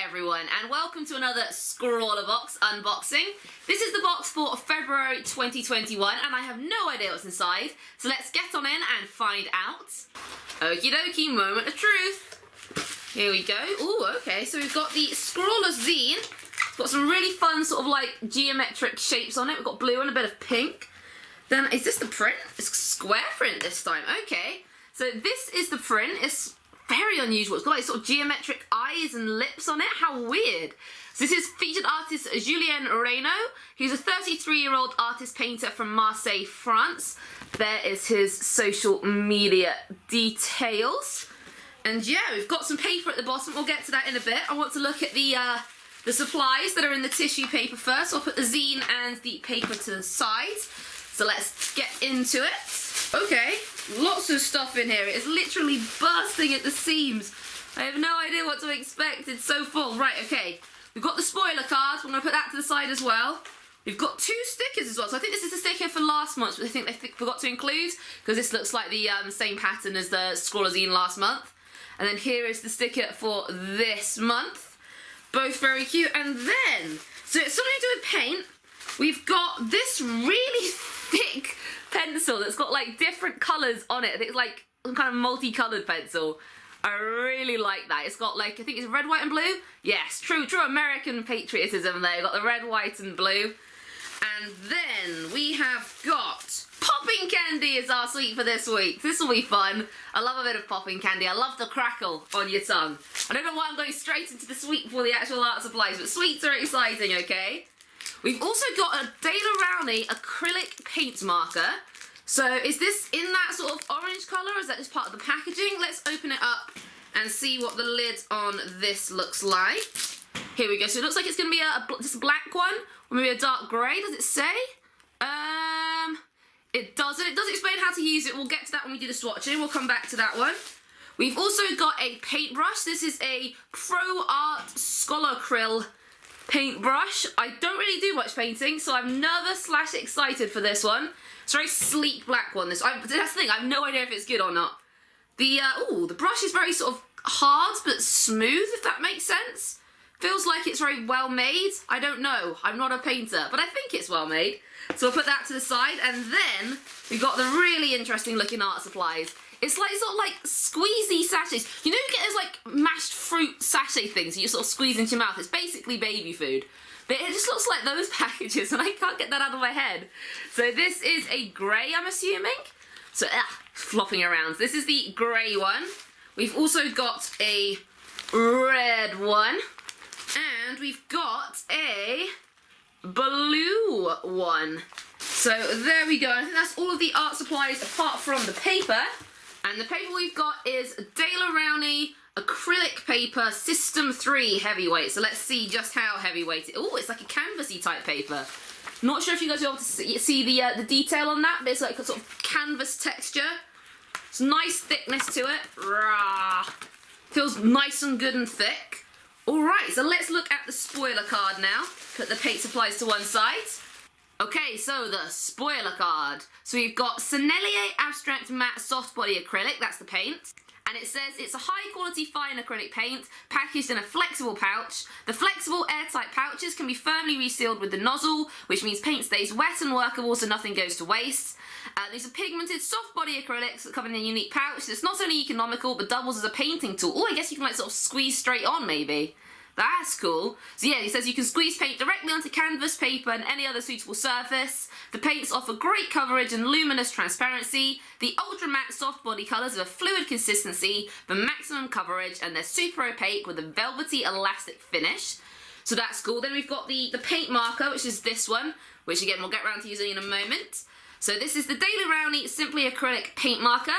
everyone, and welcome to another Scrawlrbox unboxing. This is the box for February 2021, and I have no idea what's inside, so let's get on in and find out. Okie dokie, moment of truth. Here we go. Ooh, okay, so we've got the Scrawler zine. Got some really fun sort of like geometric shapes on it. We've got blue and a bit of pink. Then, is this the print? It's square print this time. Okay, so this is the print. It's very unusual. It's got like sort of geometric eyes and lips on it. How weird. So this is featured artist Julien Rowney. He's a 33-year-old artist painter from Marseille, France. There is his social media details. And yeah, we've got some paper at the bottom. We'll get to that in a bit. I want to look at the supplies that are in the tissue paper first. I'll put the zine and the paper to the side. So let's get into it. Okay, lots of stuff in here. It is literally bursting at the seams. I have no idea what to expect. It's so full. Right, okay. We've got the spoiler cards. We're going to put that to the side as well. We've got 2 stickers as well. So I think this is a sticker for last month, but I think they forgot to include because this looks like the same pattern as the Scrawler zine last month. And then here is the sticker for this month. Both very cute. And then, so it's something to do with paint. We've got this really thick pencil that's got like different colours on it. It's like some kind of multicoloured pencil. I really like that. It's got like, I think it's red, white and blue. Yes, true American patriotism there. You've got the red, white and blue. And then we have got popping candy as our sweet for this week. This will be fun. I love a bit of popping candy. I love the crackle on your tongue. I don't know why I'm going straight into the sweet before the actual art supplies, but sweets are exciting, okay? We've also got a Rowney acrylic paint marker. So is this in that sort of orange colour, or is that just part of the packaging? Let's open it up and see what the lid on this looks like. Here we go. So it looks like it's going to be just a black one, or maybe a dark grey. Does it say? It doesn't. It does explain how to use it. We'll get to that when we do the swatching. We'll come back to that one. We've also got a paintbrush. This is a Pro Art Scrawlrbox paintbrush. I don't really do much painting, so I'm nervous / excited for this one. It's a very sleek black one. That's the thing. I have no idea if it's good or not. The brush is very sort of hard but smooth, if that makes sense. Feels like it's very well made. I don't know. I'm not a painter, but I think it's well made. So we'll put that to the side, and then we've got the really interesting looking art supplies. It's like sort of like squeezy sachets. You know, you get those like mashed fruit sachet things you sort of squeeze into your mouth. It's basically baby food. But it just looks like those packages, and I can't get that out of my head. So this is a grey, I'm assuming. So, flopping around. This is the grey one. We've also got a red one. And we've got a blue one. So there we go. I think that's all of the art supplies apart from the paper. And the paper we've got is Rowney Acrylic Paper System 3 Heavyweight. So let's see just how heavyweight it is. Oh, it's like a canvasy type paper. Not sure if you guys will be able to see the detail on that, but it's like a sort of canvas texture. It's nice thickness to it. Rah. Feels nice and good and thick. Alright, so let's look at the spoiler card now. Put the paint supplies to one side. Okay, so the spoiler card. So we've got Sennelier Abstract Matte Soft Body Acrylic, that's the paint. And it says it's a high quality fine acrylic paint packaged in a flexible pouch. The flexible airtight pouches can be firmly resealed with the nozzle, which means paint stays wet and workable so nothing goes to waste. These are pigmented soft body acrylics that come in a unique pouch. It's not only economical but doubles as a painting tool. Oh, I guess you can like sort of squeeze straight on maybe. That's cool. So yeah, it says you can squeeze paint directly onto canvas, paper and any other suitable surface. The paints offer great coverage and luminous transparency. The ultra matte soft body colours have a fluid consistency for maximum coverage, and they're super opaque with a velvety elastic finish. So that's cool. Then we've got the paint marker, which is this one, which again we'll get around to using in a moment. So this is the Rowney Simply Acrylic Paint Marker.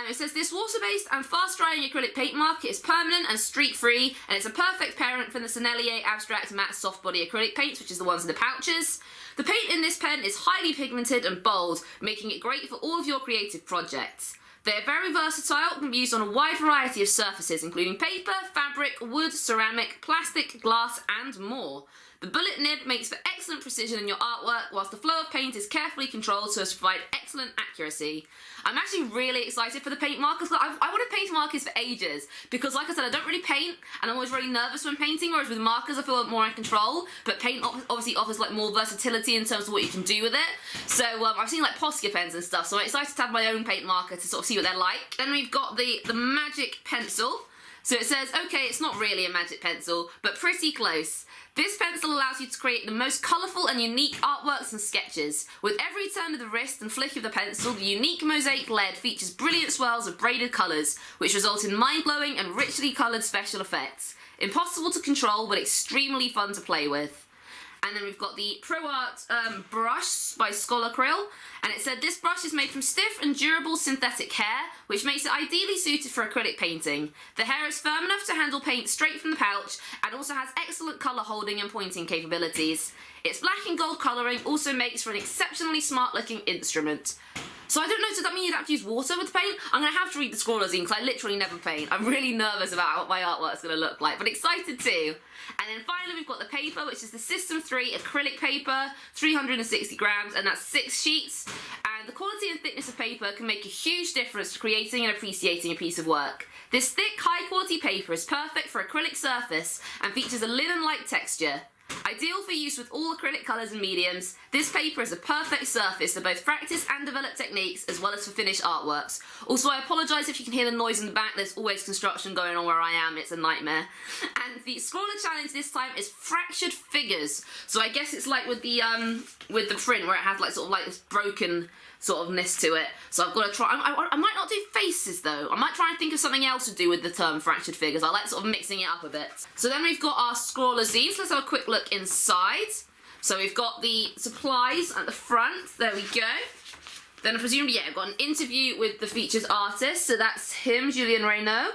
It says this water-based and fast-drying acrylic paint marker is permanent and streak-free, and it's a perfect parent for the Sennelier Abstract Matte Soft Body Acrylic paints, which is the ones in the pouches. The paint in this pen is highly pigmented and bold, making it great for all of your creative projects. They're very versatile and can be used on a wide variety of surfaces, including paper, fabric, wood, ceramic, plastic, glass, and more. The bullet nib makes for excellent precision in your artwork, whilst the flow of paint is carefully controlled so as to provide excellent accuracy. I'm actually really excited for the paint markers. I wanted paint markers for ages, because like I said, I don't really paint, and I'm always really nervous when painting, whereas with markers I feel more in control, but paint obviously offers like more versatility in terms of what you can do with it. So I've seen like Posca pens and stuff, so I'm excited to have my own paint marker to sort of see what they're like. Then we've got the magic pencil. So it says, okay, it's not really a magic pencil, but pretty close. This pencil allows you to create the most colourful and unique artworks and sketches. With every turn of the wrist and flick of the pencil, the unique mosaic lead features brilliant swirls of braided colours, which result in mind-blowing and richly coloured special effects. Impossible to control, but extremely fun to play with. And then we've got the Pro Art brush by Scrawlrbox, and it said this brush is made from stiff and durable synthetic hair, which makes it ideally suited for acrylic painting. The hair is firm enough to handle paint straight from the pouch, and also has excellent colour holding and pointing capabilities. Its black and gold colouring also makes for an exceptionally smart looking instrument. So I don't know, does that mean you'd have to use water with the paint? I'm going to have to read the Scrawlrbox because I literally never paint. I'm really nervous about what my artwork's going to look like, but excited too. And then finally we've got the paper, which is the System 3 acrylic paper, 360 grams, and that's 6 sheets. And the quality and thickness of paper can make a huge difference to creating and appreciating a piece of work. This thick, high quality paper is perfect for acrylic surface and features a linen-like texture. Ideal for use with all acrylic colours and mediums, this paper is a perfect surface for both practice and develop techniques, as well as for finished artworks. Also, I apologise if you can hear the noise in the back, there's always construction going on where I am, it's a nightmare. And the Scrawlrbox challenge this time is fractured figures. So I guess it's like with the print, where it has like sort of like this broken sort ofness to it. So I've got to try, I might not do faces though. I might try and think of something else to do with the term fractured figures. I like sort of mixing it up a bit. So then we've got our Scrawlrbox zines. Let's have a quick look inside. So we've got the supplies at the front. There we go. Then I presume, yeah, I've got an interview with the featured artist. So that's him, Julien Reynaud.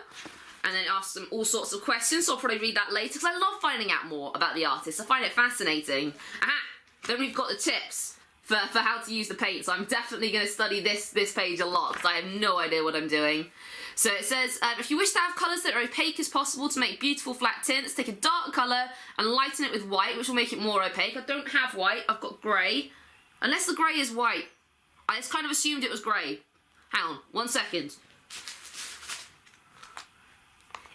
And then ask them all sorts of questions. So I'll probably read that later because I love finding out more about the artist. I find it fascinating. Aha! Then we've got the tips for how to use the paint. So I'm definitely going to study this page a lot because I have no idea what I'm doing. So it says, if you wish to have colours that are opaque as possible to make beautiful flat tints, take a dark colour and lighten it with white, which will make it more opaque. I don't have white, I've got grey. Unless the grey is white. I just kind of assumed it was grey. Hang on, 1 second.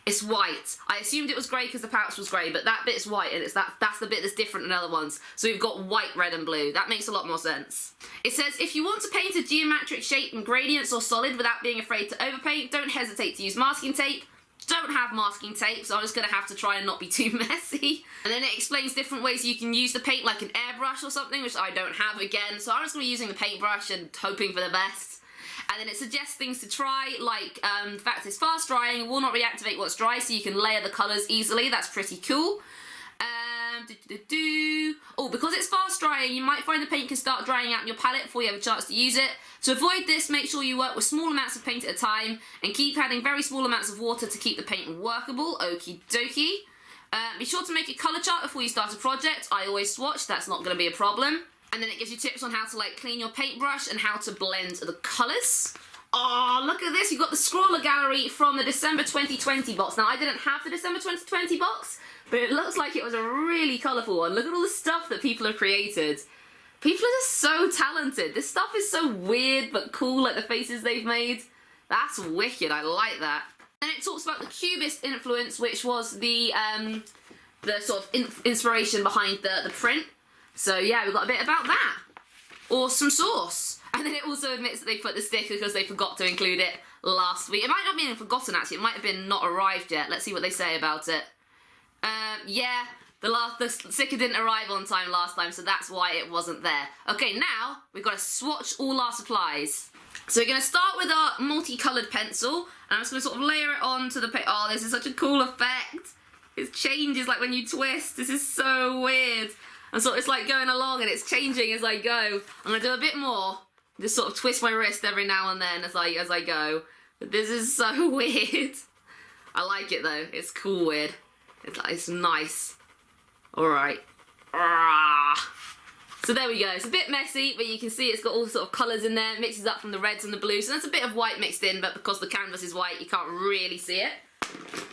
It's white. I assumed it was grey because the pouch was grey, but that bit's white, and that's the bit that's different than other ones. So we've got white, red, and blue. That makes a lot more sense. It says, if you want to paint a geometric shape in gradients or solid without being afraid to overpaint, don't hesitate to use masking tape. Don't have masking tape, so I'm just going to have to try and not be too messy. And then it explains different ways you can use the paint, like an airbrush or something, which I don't have again. So I'm just going to be using the paintbrush and hoping for the best. And then it suggests things to try, like the fact it's fast drying, will not reactivate once dry, so you can layer the colours easily. That's pretty cool. Oh, because it's fast drying, you might find the paint can start drying out in your palette before you have a chance to use it. To avoid this, make sure you work with small amounts of paint at a time, and keep adding very small amounts of water to keep the paint workable. Okie dokie. Be sure to make a colour chart before you start a project. I always swatch, that's not going to be a problem. And then it gives you tips on how to like clean your paintbrush and how to blend the colours. Oh, look at this. You've got the Scrawlrbox gallery from the December 2020 box. Now, I didn't have the December 2020 box, but it looks like it was a really colourful one. Look at all the stuff that people have created. People are just so talented. This stuff is so weird but cool, like the faces they've made. That's wicked. I like that. And it talks about the Cubist influence, which was the sort of inspiration behind the print. So yeah, we've got a bit about that. Awesome sauce. And then it also admits that they put the sticker because they forgot to include it last week. It might not have been forgotten actually, it might have been not arrived yet. Let's see what they say about it. Yeah, the sticker didn't arrive on time last time, so that's why it wasn't there. Okay, now we've got to swatch all our supplies. So we're going to start with our multicoloured pencil, and I'm just going to sort of layer it onto the paper. Oh, this is such a cool effect. It changes like when you twist. This is so weird. And so it's like going along and it's changing as I go. I'm going to do a bit more. Just sort of twist my wrist every now and then as I go. But this is so weird. I like it though. It's cool weird. It's nice. Alright. So there we go. It's a bit messy, but you can see it's got all the sort of colours in there. It mixes up from the reds and the blues. So there's a bit of white mixed in, but because the canvas is white, you can't really see it.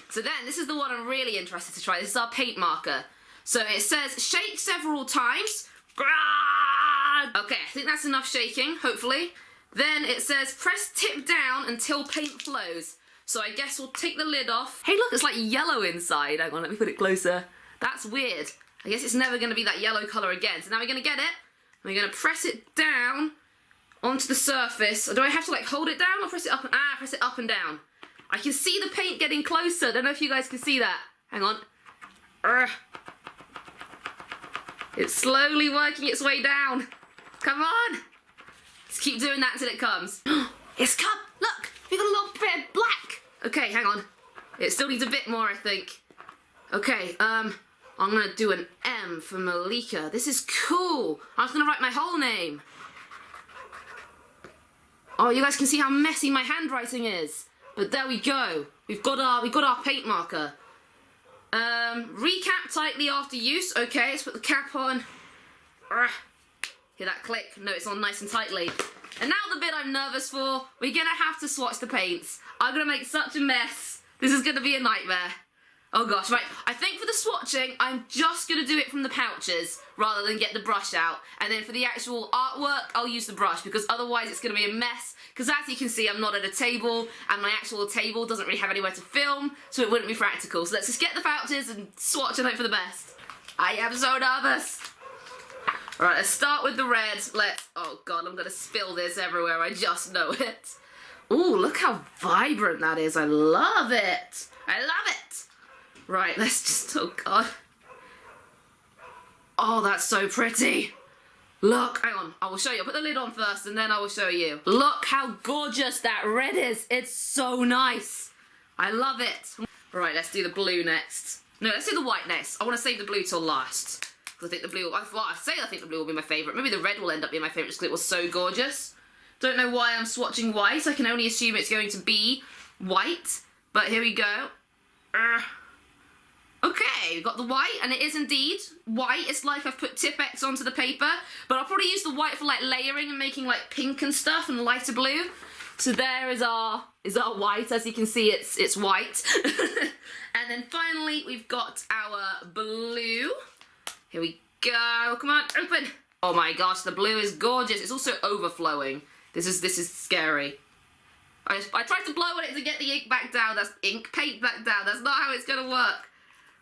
So then, this is the one I'm really interested to try. This is our paint marker. So it says shake several times. Okay, I think that's enough shaking, hopefully. Then it says press tip down until paint flows. So I guess we'll take the lid off. Hey look, it's like yellow inside. Hang on, let me put it closer. That's weird. I guess it's never going to be that yellow colour again. So now we're going to get it. We're going to press it down onto the surface. Or do I have to like hold it down or press it up? Press it up and down. I can see the paint getting closer. Don't know if you guys can see that. Hang on. It's slowly working its way down. Come on. Let's keep doing that until it comes. It's come. Look, we got a little bit of black. Okay, hang on. It still needs a bit more, I think. Okay, I'm gonna do an M for Malika. This is cool. I was gonna write my whole name. Oh, you guys can see how messy my handwriting is. But there we go. We've got our paint marker. Recap tightly after use. Okay, let's put the cap on. Hear that click? No, it's on nice and tightly. And now the bit I'm nervous for. We're gonna have to swatch the paints. I'm gonna make such a mess. This is gonna be a nightmare. Oh gosh, right. I think for the swatching, I'm just gonna do it from the pouches rather than get the brush out. And then for the actual artwork, I'll use the brush because otherwise it's gonna be a mess. Because as you can see, I'm not at a table and my actual table doesn't really have anywhere to film, so it wouldn't be practical. So let's just get the pouches and swatch and hope for the best. I am so nervous. Alright, let's start with the red. Oh god, I'm gonna spill this everywhere, I just know it. Ooh, look how vibrant that is. I love it. I love it. Right, let's just, oh god. Oh, that's so pretty. Look, hang on, I will show you. I'll put the lid on first and then I will show you. Look how gorgeous that red is. It's so nice. I love it. Right, let's do the blue next. No, let's do the white next. I want to save the blue till last. Because I think the blue, I think the blue will be my favourite. Maybe the red will end up being my favourite because it was so gorgeous. Don't know why I'm swatching white. I can only assume it's going to be white. But here we go. Okay, we've got the white, and it is indeed white. It's like I've put Tipp-Ex onto the paper, but I'll probably use the white for like layering and making like pink and stuff and lighter blue. So there is our white. As you can see, it's white. And then finally, we've got our blue. Here we go. Come on, open. Oh my gosh, the blue is gorgeous. It's also overflowing. This is scary. I tried to blow on it to get the ink back down. That's paint back down. That's not how it's gonna work.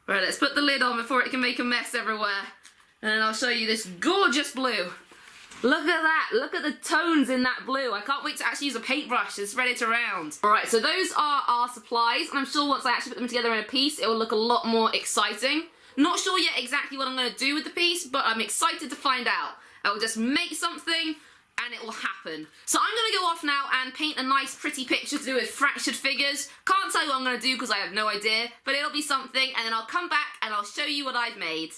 Right, let's put the lid on before it can make a mess everywhere. And then I'll show you this gorgeous blue. Look at that. Look at the tones in that blue. I can't wait to actually use a paintbrush and spread it around. Alright, so those are our supplies. And I'm sure once I actually put them together in a piece, it will look a lot more exciting. Not sure yet exactly what I'm going to do with the piece, but I'm excited to find out. I will just make something and it will happen. So I'm going to go off now and paint a nice pretty picture to do with fractured figures. Can't tell you what I'm going to do because I have no idea, but it'll be something, and then I'll come back and I'll show you what I've made.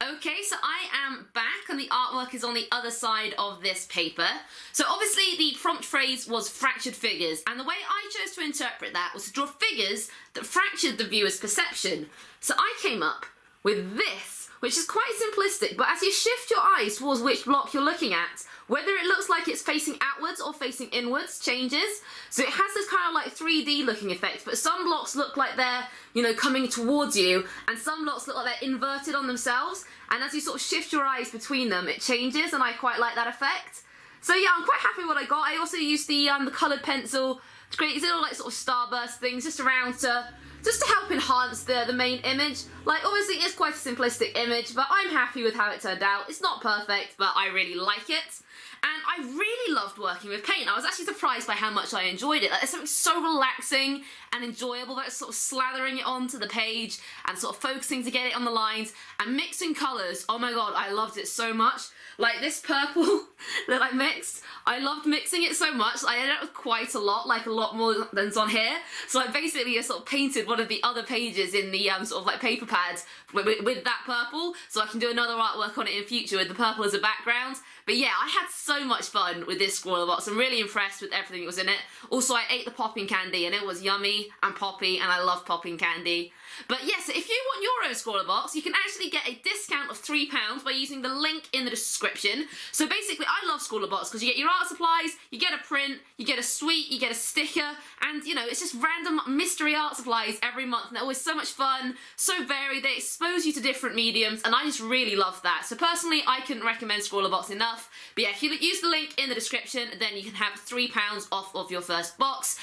Okay, so I am back and the artwork is on the other side of this paper. So obviously the prompt phrase was fractured figures, and the way I chose to interpret that was to draw figures that fractured the viewer's perception. So I came up with this, which is quite simplistic, but as you shift your eyes towards which block you're looking at, whether it looks like it's facing outwards or facing inwards changes. So it has this kind of like 3D looking effect, but some blocks look like they're, you know, coming towards you, and some blocks look like they're inverted on themselves, and as you sort of shift your eyes between them, it changes, and I quite like that effect. So yeah, I'm quite happy with what I got. I also used the coloured pencil to create these little like sort of starburst things just to help enhance the main image. Like, obviously it's quite a simplistic image, but I'm happy with how it turned out. It's not perfect, but I really like it. And I really loved working with paint. I was actually surprised by how much I enjoyed it. Like, there's something so relaxing and enjoyable about sort of slathering it onto the page and sort of focusing to get it on the lines and mixing colours. Oh my god, I loved it so much. Like this purple that I mixed, I loved mixing it so much. I ended up with quite a lot, like a lot more than's on here. So I basically just sort of painted one of the other pages in the sort of like paper pad with that purple, so I can do another artwork on it in future with the purple as a background. But yeah, I had so much fun with this Scrawlrbox. I'm really impressed with everything that was in it. Also, I ate the popping candy and it was yummy and poppy, and I love popping candy. But yes, if you want your own Scrawlrbox, you can actually get a discount of £3 by using the link in the description. So basically, I love Scrawlrbox because you get your art supplies, you get a print, you get a sweet, you get a sticker, and you know, it's just random mystery art supplies every month, and they're always so much fun, so varied, they expose you to different mediums, and I just really love that. So personally, I couldn't recommend Scrawlrbox enough. But yeah, if you use the link in the description, then you can have £3 off of your first box.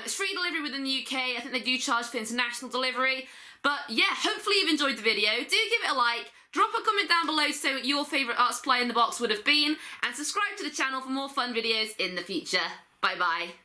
It's free delivery within the UK. I think they do charge for international delivery. But yeah, hopefully you've enjoyed the video. Do give it a like, drop a comment down below to say what your favourite art supply in the box would have been, and subscribe to the channel for more fun videos in the future. Bye bye.